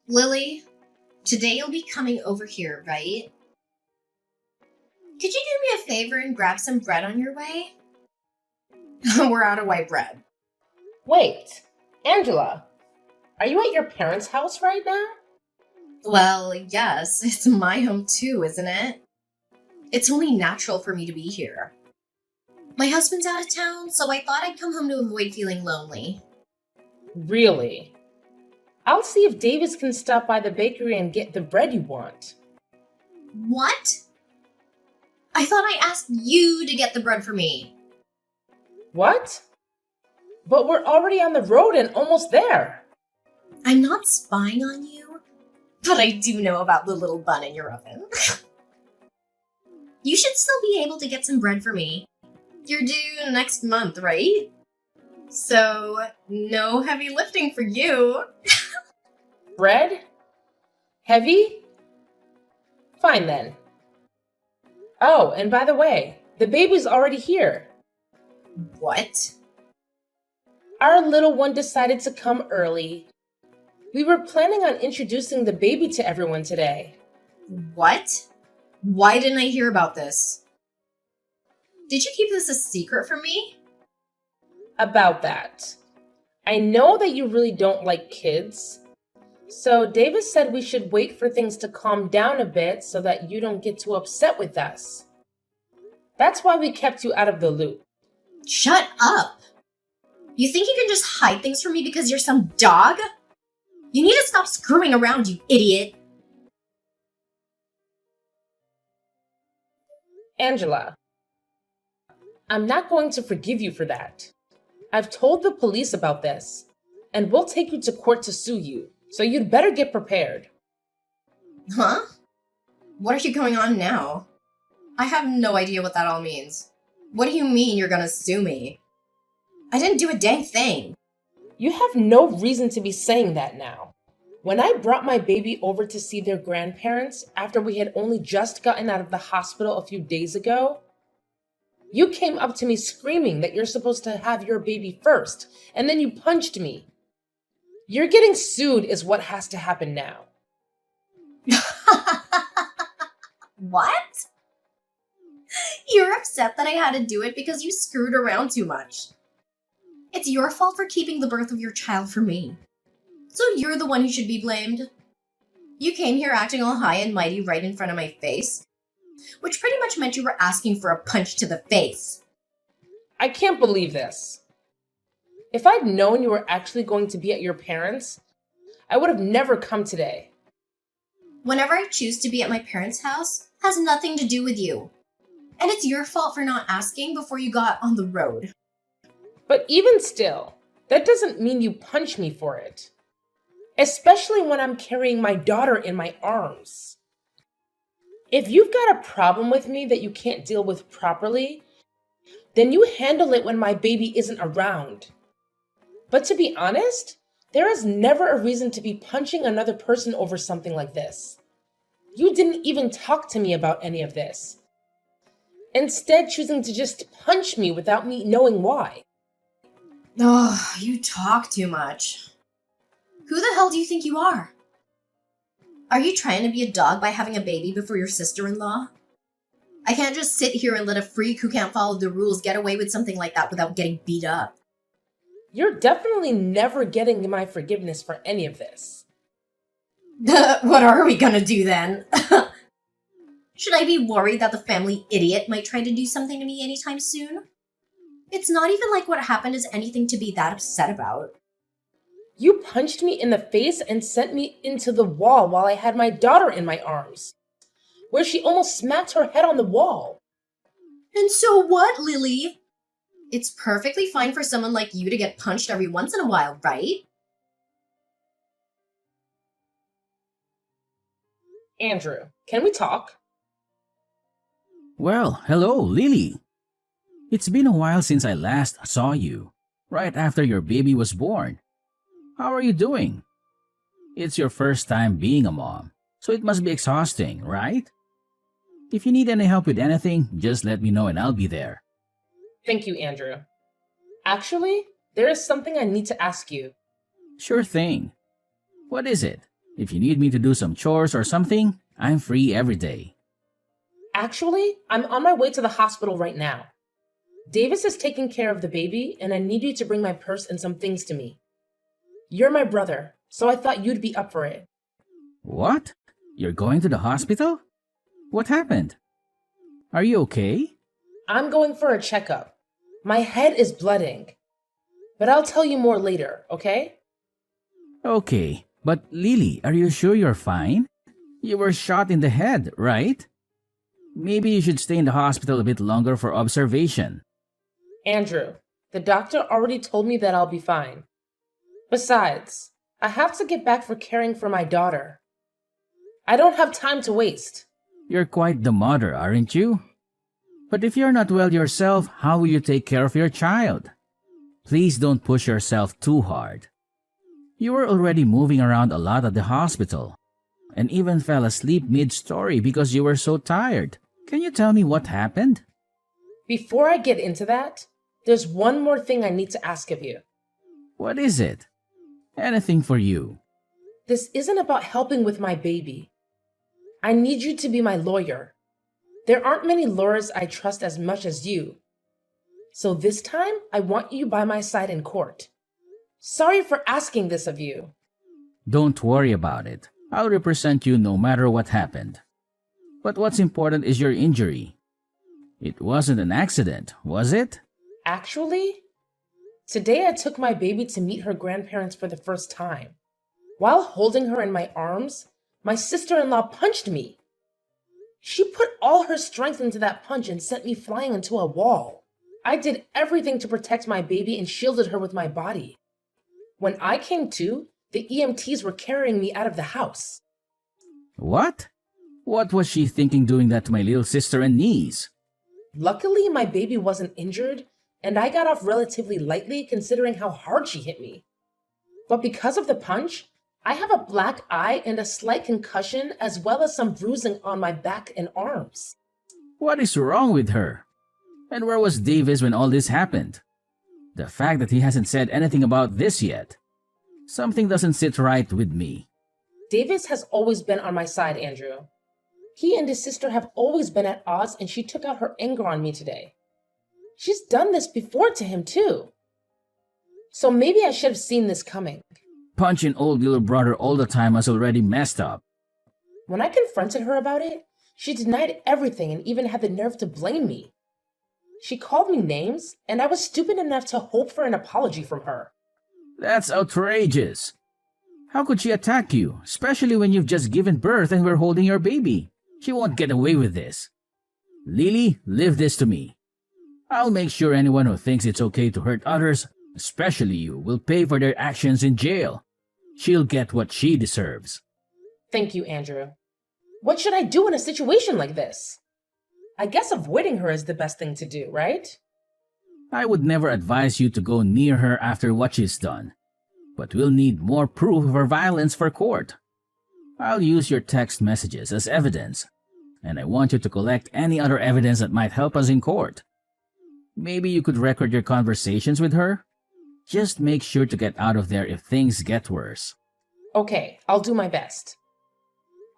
Lily, today you'll be coming over here, right? Could you do me a favor and grab some bread on your way? We're out of white bread. Wait, Angela, are you at your parents' house right now? Well, yes, it's my home too, isn't it? It's only natural for me to be here. My husband's out of town, so I thought I'd come home to avoid feeling lonely. Really? I'll see if Davis can stop by the bakery and get the bread you want. What? I thought I asked you to get the bread for me. What? But we're already on the road and almost there. I'm not spying on you, but I do know about the little bun in your oven. You should still be able to get some bread for me. You're due next month, right? So, no heavy lifting for you. Bread? Heavy? Fine then. Oh, and by the way, the baby's already here. What? Our little one decided to come early. We were planning on introducing the baby to everyone today. What? Why didn't I hear about this? Did you keep this a secret from me? About that. I know that you really don't like kids. So Davis said we should wait for things to calm down a bit so that you don't get too upset with us. That's why we kept you out of the loop. Shut up! You think you can just hide things from me because you're some dog? You need to stop screwing around, you idiot! Angela, I'm not going to forgive you for that. I've told the police about this, and we'll take you to court to sue you, so you'd better get prepared. Huh? What are you going on now? I have no idea what that all means. What do you mean you're gonna sue me? I didn't do a dang thing. You have no reason to be saying that now. When I brought my baby over to see their grandparents after we had only just gotten out of the hospital a few days ago, you came up to me screaming that you're supposed to have your baby first, and then you punched me. You're getting sued is what has to happen now. What? You're upset that I had to do it because you screwed around too much. It's your fault for keeping the birth of your child from me. So you're the one who should be blamed. You came here acting all high and mighty right in front of my face, which pretty much meant you were asking for a punch to the face. I can't believe this. If I'd known you were actually going to be at your parents', I would have never come today. Whenever I choose to be at my parents' house has nothing to do with you. And it's your fault for not asking before you got on the road. But even still, that doesn't mean you punch me for it. Especially when I'm carrying my daughter in my arms. If you've got a problem with me that you can't deal with properly, then you handle it when my baby isn't around. But to be honest, there is never a reason to be punching another person over something like this. You didn't even talk to me about any of this. Instead, choosing to just punch me without me knowing why. Oh, you talk too much. Who the hell do you think you are? Are you trying to be a dog by having a baby before your sister-in-law? I can't just sit here and let a freak who can't follow the rules get away with something like that without getting beat up. You're definitely never getting my forgiveness for any of this. What are we gonna do then? Should I be worried that the family idiot might try to do something to me anytime soon? It's not even like what happened is anything to be that upset about. You punched me in the face and sent me into the wall while I had my daughter in my arms, where she almost smacked her head on the wall. And so what, Lily? It's perfectly fine for someone like you to get punched every once in a while, right? Andrew, can we talk? Well, hello, Lily. It's been a while since I last saw you, right after your baby was born. How are you doing? It's your first time being a mom, so it must be exhausting, right? If you need any help with anything, just let me know and I'll be there. Thank you, Andrew. Actually, there is something I need to ask you. Sure thing. What is it? If you need me to do some chores or something, I'm free every day. Actually, I'm on my way to the hospital right now. Davis is taking care of the baby, and I need you to bring my purse and some things to me. You're my brother, so I thought you'd be up for it. What? You're going to the hospital? What happened? Are you okay? I'm going for a checkup. My head is blooding. But I'll tell you more later, okay? Okay, but Lily, are you sure you're fine? You were shot in the head, right? Maybe you should stay in the hospital a bit longer for observation. Andrew, the doctor already told me that I'll be fine. Besides, I have to get back for caring for my daughter. I don't have time to waste. You're quite the mother, aren't you? But if you're not well yourself, how will you take care of your child? Please don't push yourself too hard. You were already moving around a lot at the hospital, and even fell asleep mid-story because you were so tired. Can you tell me what happened? Before I get into that, there's one more thing I need to ask of you. What is it? Anything for you. This isn't about helping with my baby. I need you to be my lawyer. There aren't many lawyers I trust as much as you. So this time, I want you by my side in court. Sorry for asking this of you. Don't worry about it. I'll represent you no matter what happened. But what's important is your injury. It wasn't an accident, was it? Actually, today I took my baby to meet her grandparents for the first time. While holding her in my arms, my sister-in-law punched me. She put all her strength into that punch and sent me flying into a wall. I did everything to protect my baby and shielded her with my body. When I came to, the EMTs were carrying me out of the house. What? What was she thinking doing that to my little sister and niece? Luckily, my baby wasn't injured, and I got off relatively lightly considering how hard she hit me. But because of the punch, I have a black eye and a slight concussion as well as some bruising on my back and arms. What is wrong with her? And where was Davis when all this happened? The fact that he hasn't said anything about this yet. Something doesn't sit right with me. Davis has always been on my side, Andrew. He and his sister have always been at odds, and she took out her anger on me today. She's done this before to him, too. So maybe I should have seen this coming. Punching old little brother all the time has already messed up. When I confronted her about it, she denied everything and even had the nerve to blame me. She called me names, and I was stupid enough to hope for an apology from her. That's outrageous. How could she attack you, especially when you've just given birth and we're holding your baby? She won't get away with this. Lily, leave this to me. I'll make sure anyone who thinks it's okay to hurt others, especially you, will pay for their actions in jail. She'll get what she deserves. Thank you, Andrew. What should I do in a situation like this? I guess avoiding her is the best thing to do, right? I would never advise you to go near her after what she's done, but we'll need more proof of her violence for court. I'll use your text messages as evidence, and I want you to collect any other evidence that might help us in court. Maybe you could record your conversations with her? Just make sure to get out of there if things get worse. Okay, I'll do my best.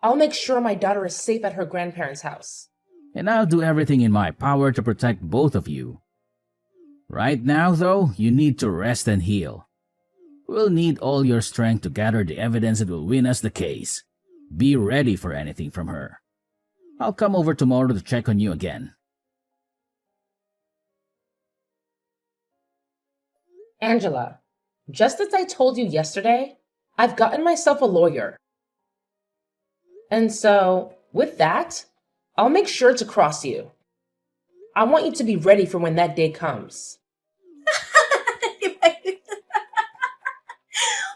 I'll make sure my daughter is safe at her grandparents' house. And I'll do everything in my power to protect both of you. Right now, though, you need to rest and heal. We'll need all your strength to gather the evidence that will win us the case. Be ready for anything from her. I'll come over tomorrow to check on you again. Angela, just as I told you yesterday, I've gotten myself a lawyer. And so, with that, I'll make sure to cross you. I want you to be ready for when that day comes.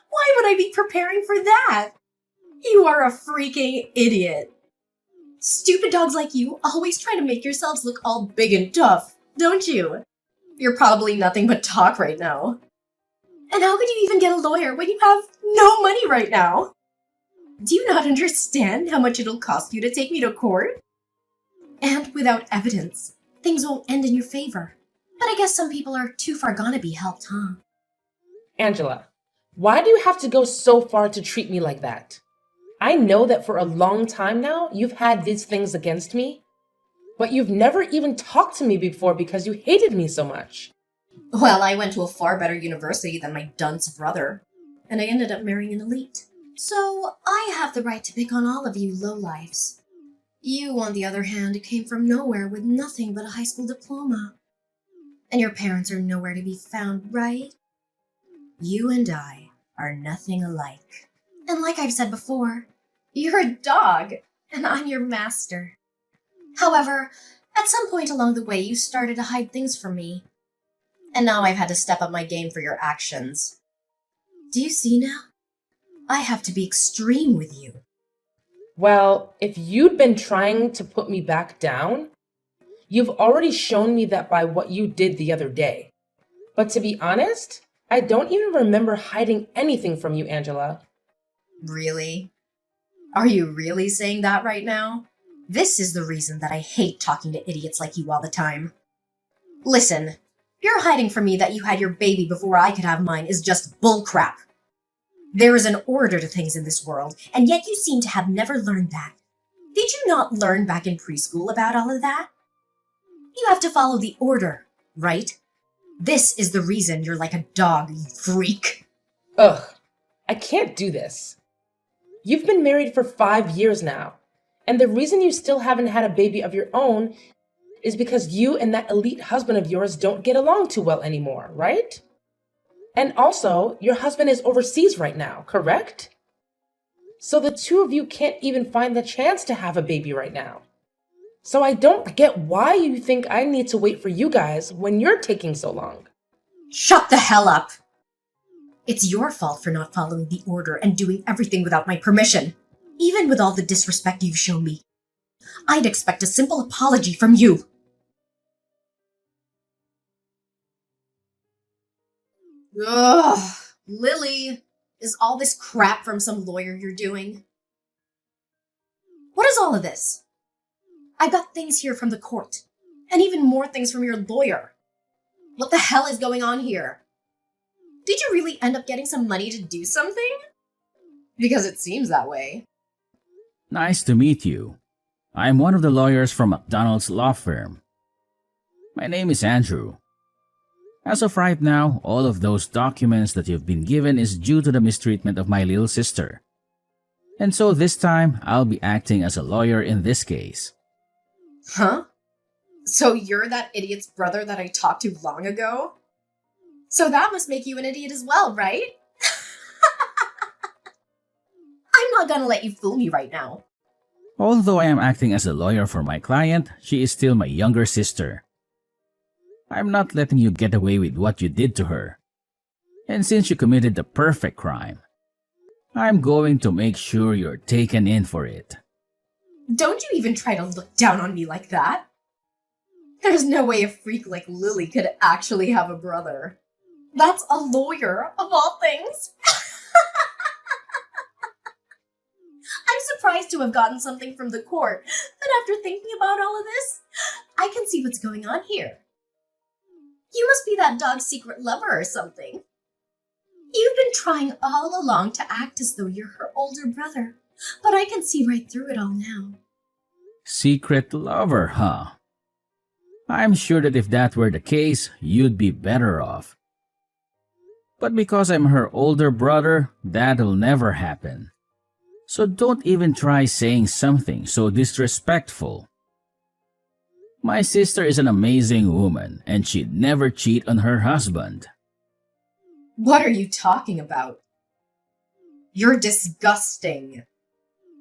Why would I be preparing for that? You are a freaking idiot. Stupid dogs like you always try to make yourselves look all big and tough, don't you? You're probably nothing but talk right now. And how could you even get a lawyer when you have no money right now? Do you not understand how much it'll cost you to take me to court? And without evidence, things won't end in your favor. But I guess some people are too far gone to be helped, huh? Angela, why do you have to go so far to treat me like that? I know that for a long time now, you've had these things against me, but you've never even talked to me before because you hated me so much. Well, I went to a far better university than my dunce brother, and I ended up marrying an elite. So I have the right to pick on all of you lowlifes. You, on the other hand, came from nowhere with nothing but a high school diploma. And your parents are nowhere to be found, right? You and I are nothing alike. And like I've said before, you're a dog, and I'm your master. However, at some point along the way, you started to hide things from me. And now I've had to step up my game for your actions. Do you see now? I have to be extreme with you. Well, if you'd been trying to put me back down, you've already shown me that by what you did the other day. But to be honest, I don't even remember hiding anything from you, Angela. Really? Are you really saying that right now? This is the reason that I hate talking to idiots like you all the time. Listen, you're hiding from me that you had your baby before I could have mine is just bullcrap. There is an order to things in this world, and yet you seem to have never learned that. Did you not learn back in preschool about all of that? You have to follow the order, right? This is the reason you're like a dog, you freak. Ugh, I can't do this. You've been married for 5 years now, and the reason you still haven't had a baby of your own is because you and that elite husband of yours don't get along too well anymore, right? And also, your husband is overseas right now, correct? So the two of you can't even find the chance to have a baby right now. So I don't get why you think I need to wait for you guys when you're taking so long. Shut the hell up! It's your fault for not following the order and doing everything without my permission. Even with all the disrespect you've shown me, I'd expect a simple apology from you. Ugh, Lily, is all this crap from some lawyer you're doing? What is all of this? I got things here from the court, and even more things from your lawyer. What the hell is going on here? Did you really end up getting some money to do something? Because it seems that way. Nice to meet you. I'm one of the lawyers from McDonald's law firm. My name is Andrew. As of right now, all of those documents that you've been given is due to the mistreatment of my little sister. And so this time, I'll be acting as a lawyer in this case. Huh? So you're that idiot's brother that I talked to long ago? So that must make you an idiot as well, right? I'm not gonna let you fool me right now. Although I am acting as a lawyer for my client, she is still my younger sister. I'm not letting you get away with what you did to her. And since you committed the perfect crime, I'm going to make sure you're taken in for it. Don't you even try to look down on me like that. There's no way a freak like Lily could actually have a brother. That's a lawyer, of all things. I'm surprised to have gotten something from the court, but after thinking about all of this, I can see what's going on here. You must be that dog's secret lover or something. You've been trying all along to act as though you're her older brother, but I can see right through it all now. Secret lover, huh? I'm sure that if that were the case, you'd be better off. But because I'm her older brother, that'll never happen. So don't even try saying something so disrespectful. My sister is an amazing woman, and she'd never cheat on her husband. What are you talking about? You're disgusting.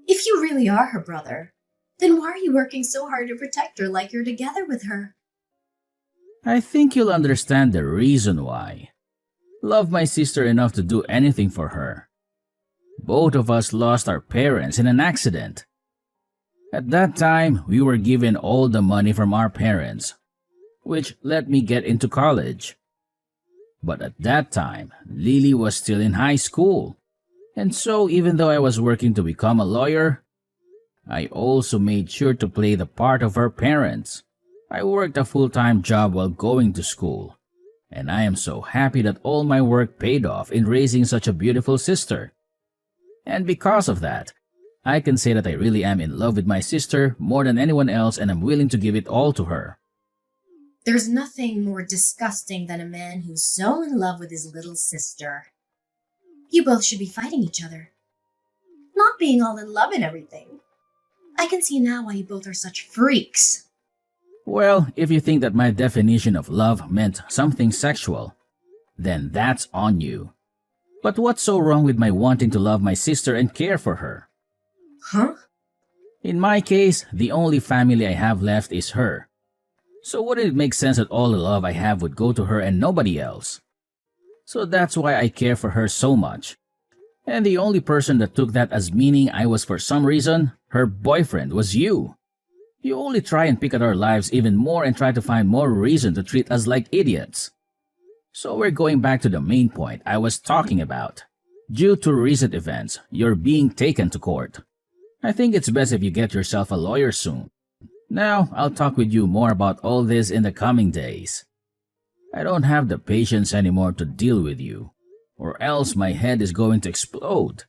If you really are her brother, then why are you working so hard to protect her like you're together with her? I think you'll understand the reason why. Love my sister enough to do anything for her. Both of us lost our parents in an accident. At that time, we were given all the money from our parents, which let me get into college. But at that time, Lily was still in high school. And so even though I was working to become a lawyer, I also made sure to play the part of her parents. I worked a full-time job while going to school. And I am so happy that all my work paid off in raising such a beautiful sister. And because of that, I can say that I really am in love with my sister more than anyone else, and I'm willing to give it all to her. There's nothing more disgusting than a man who's so in love with his little sister. You both should be fighting each other, not being all in love and everything. I can see now why you both are such freaks. Well, if you think that my definition of love meant something sexual, then that's on you. But what's so wrong with my wanting to love my sister and care for her? Huh? In my case, the only family I have left is her. So wouldn't it make sense that all the love I have would go to her and nobody else? So that's why I care for her so much. And the only person that took that as meaning I was for some reason, her boyfriend, was you. You only try and pick at our lives even more and try to find more reason to treat us like idiots. So we're going back to the main point I was talking about. Due to recent events, you're being taken to court. I think it's best if you get yourself a lawyer soon. Now, I'll talk with you more about all this in the coming days. I don't have the patience anymore to deal with you, or else my head is going to explode.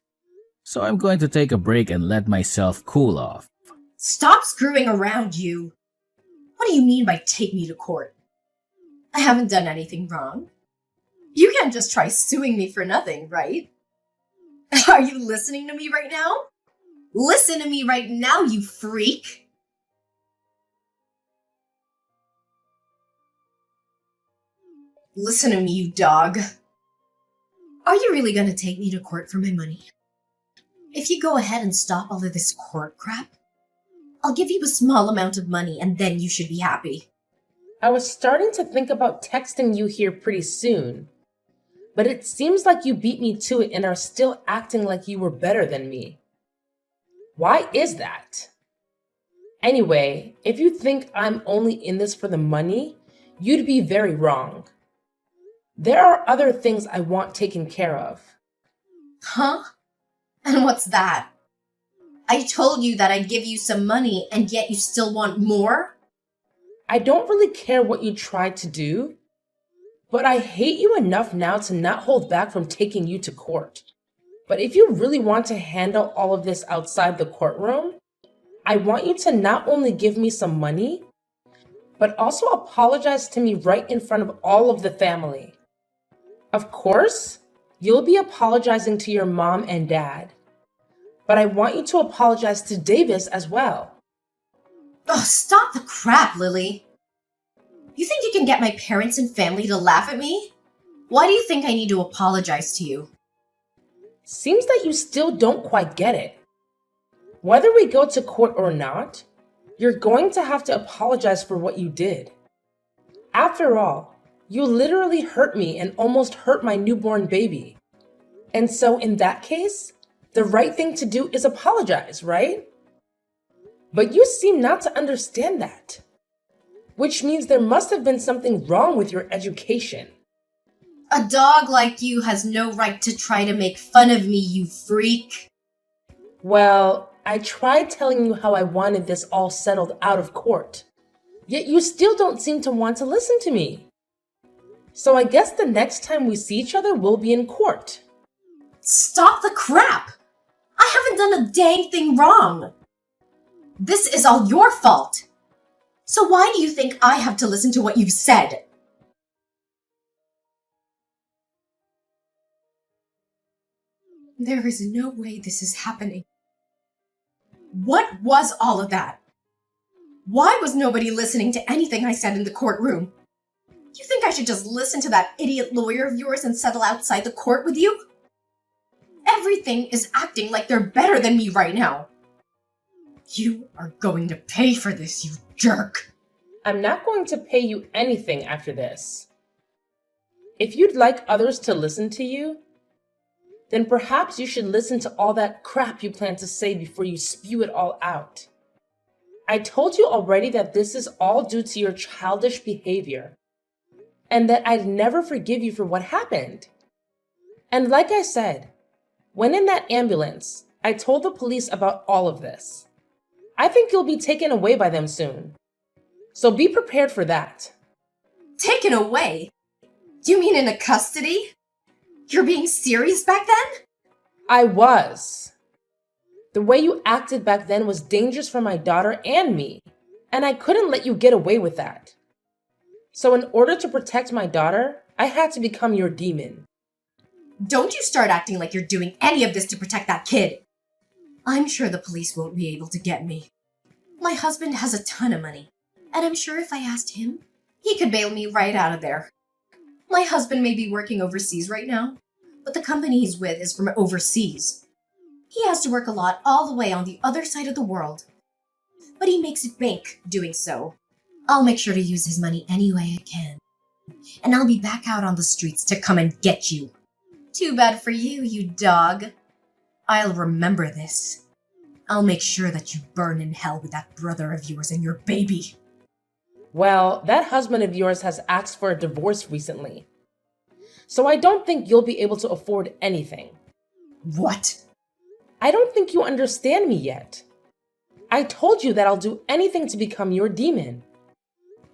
So I'm going to take a break and let myself cool off. Stop screwing around, you. What do you mean by take me to court? I haven't done anything wrong. You can't just try suing me for nothing, right? Are you listening to me right now? Listen to me right now, you freak! Listen to me, you dog. Are you really gonna take me to court for my money? If you go ahead and stop all of this court crap, I'll give you a small amount of money and then you should be happy. I was starting to think about texting you here pretty soon, but it seems like you beat me to it and are still acting like you were better than me. Why is that? Anyway, if you think I'm only in this for the money, you'd be very wrong. There are other things I want taken care of. Huh? And what's that? I told you that I'd give you some money and yet you still want more? I don't really care what you tried to do, but I hate you enough now to not hold back from taking you to court. But if you really want to handle all of this outside the courtroom, I want you to not only give me some money, but also apologize to me right in front of all of the family. Of course, you'll be apologizing to your mom and dad, but I want you to apologize to Davis as well. Oh, stop the crap, Lily. You think you can get my parents and family to laugh at me? Why do you think I need to apologize to you? Seems that you still don't quite get it. Whether we go to court or not, you're going to have to apologize for what you did. After all, you literally hurt me and almost hurt my newborn baby. And so in that case, the right thing to do is apologize, right? But you seem not to understand that, which means there must have been something wrong with your education. A dog like you has no right to try to make fun of me, you freak. Well, I tried telling you how I wanted this all settled out of court, yet you still don't seem to want to listen to me. So I guess the next time we see each other, we'll be in court. Stop the crap! I haven't done a dang thing wrong. This is all your fault. So why do you think I have to listen to what you've said? There is no way this is happening. What was all of that? Why was nobody listening to anything I said in the courtroom? You think I should just listen to that idiot lawyer of yours and settle outside the court with you? Everything is acting like they're better than me right now. You are going to pay for this, you jerk. I'm not going to pay you anything after this. If you'd like others to listen to you, then perhaps you should listen to all that crap you plan to say before you spew it all out. I told you already that this is all due to your childish behavior, and that I'd never forgive you for what happened. And like I said, when in that ambulance, I told the police about all of this. I think you'll be taken away by them soon. So be prepared for that. Taken away? You mean in a custody? You're being serious back then? I was. The way you acted back then was dangerous for my daughter and me, and I couldn't let you get away with that. So in order to protect my daughter, I had to become your demon. Don't you start acting like you're doing any of this to protect that kid. I'm sure the police won't be able to get me. My husband has a ton of money, and I'm sure if I asked him, he could bail me right out of there. My husband may be working overseas right now, but the company he's with is from overseas. He has to work a lot all the way on the other side of the world. But he makes it bank doing so. I'll make sure to use his money any way I can. And I'll be back out on the streets to come and get you. Too bad for you, you dog. I'll remember this. I'll make sure that you burn in hell with that brother of yours and your baby. Well, that husband of yours has asked for a divorce recently. So I don't think you'll be able to afford anything. What? I don't think you understand me yet. I told you that I'll do anything to become your demon.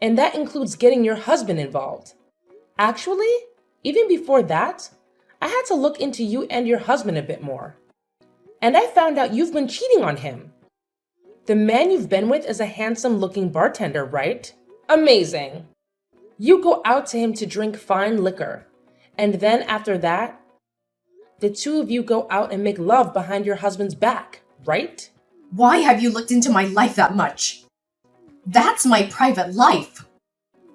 And that includes getting your husband involved. Actually, even before that, I had to look into you and your husband a bit more. And I found out you've been cheating on him. The man you've been with is a handsome-looking bartender, right? Amazing. You go out to him to drink fine liquor. And then after that, the two of you go out and make love behind your husband's back, right? Why have you looked into my life that much? That's my private life.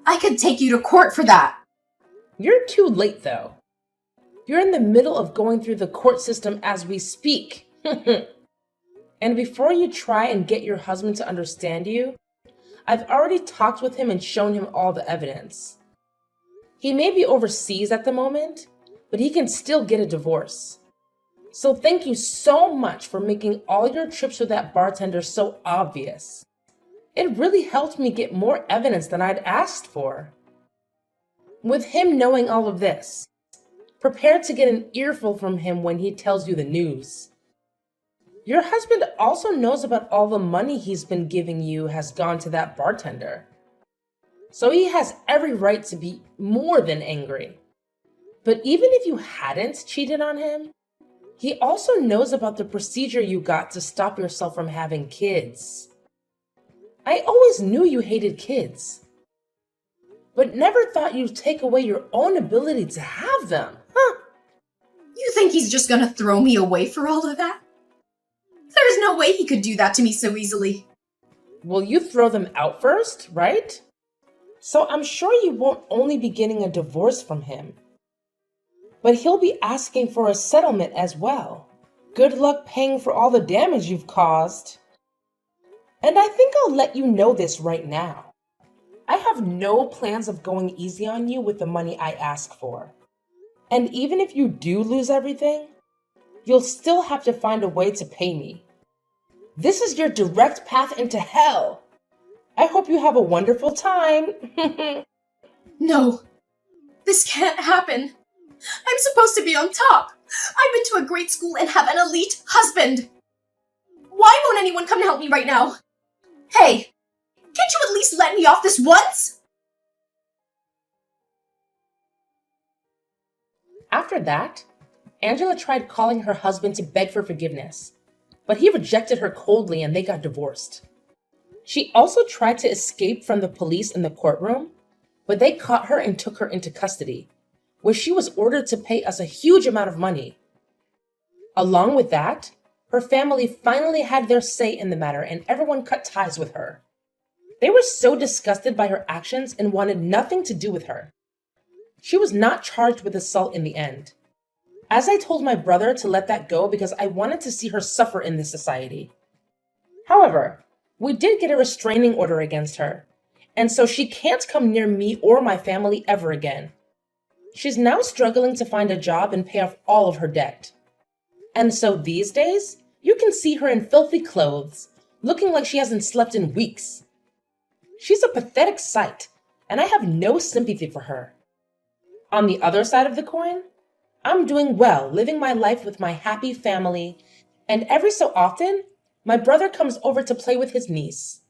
I could take you to court for that. You're too late, though. You're in the middle of going through the court system as we speak. And before you try and get your husband to understand you, I've already talked with him and shown him all the evidence. He may be overseas at the moment, but he can still get a divorce. So thank you so much for making all your trips with that bartender so obvious. It really helped me get more evidence than I'd asked for. With him knowing all of this, prepare to get an earful from him when he tells you the news. Your husband also knows about all the money he's been giving you has gone to that bartender. So he has every right to be more than angry. But even if you hadn't cheated on him, he also knows about the procedure you got to stop yourself from having kids. I always knew you hated kids, but never thought you'd take away your own ability to have them, huh? You think he's just gonna throw me away for all of that? There's no way he could do that to me so easily. Well, you throw them out first, right? So I'm sure you won't only be getting a divorce from him, but he'll be asking for a settlement as well. Good luck paying for all the damage you've caused. And I think I'll let you know this right now. I have no plans of going easy on you with the money I ask for. And even if you do lose everything, you'll still have to find a way to pay me. This is your direct path into hell. I hope you have a wonderful time. No, this can't happen. I'm supposed to be on top. I've been to a great school and have an elite husband. Why won't anyone come to help me right now? Hey, can't you at least let me off this once? After that, Angela tried calling her husband to beg for forgiveness, but he rejected her coldly and they got divorced. She also tried to escape from the police in the courtroom, but they caught her and took her into custody, where she was ordered to pay us a huge amount of money. Along with that, her family finally had their say in the matter and everyone cut ties with her. They were so disgusted by her actions and wanted nothing to do with her. She was not charged with assault in the end, as I told my brother to let that go because I wanted to see her suffer in this society. However, we did get a restraining order against her, and so she can't come near me or my family ever again. She's now struggling to find a job and pay off all of her debt. And so these days, you can see her in filthy clothes, looking like she hasn't slept in weeks. She's a pathetic sight, and I have no sympathy for her. On the other side of the coin, I'm doing well, living my life with my happy family, and every so often, my brother comes over to play with his niece.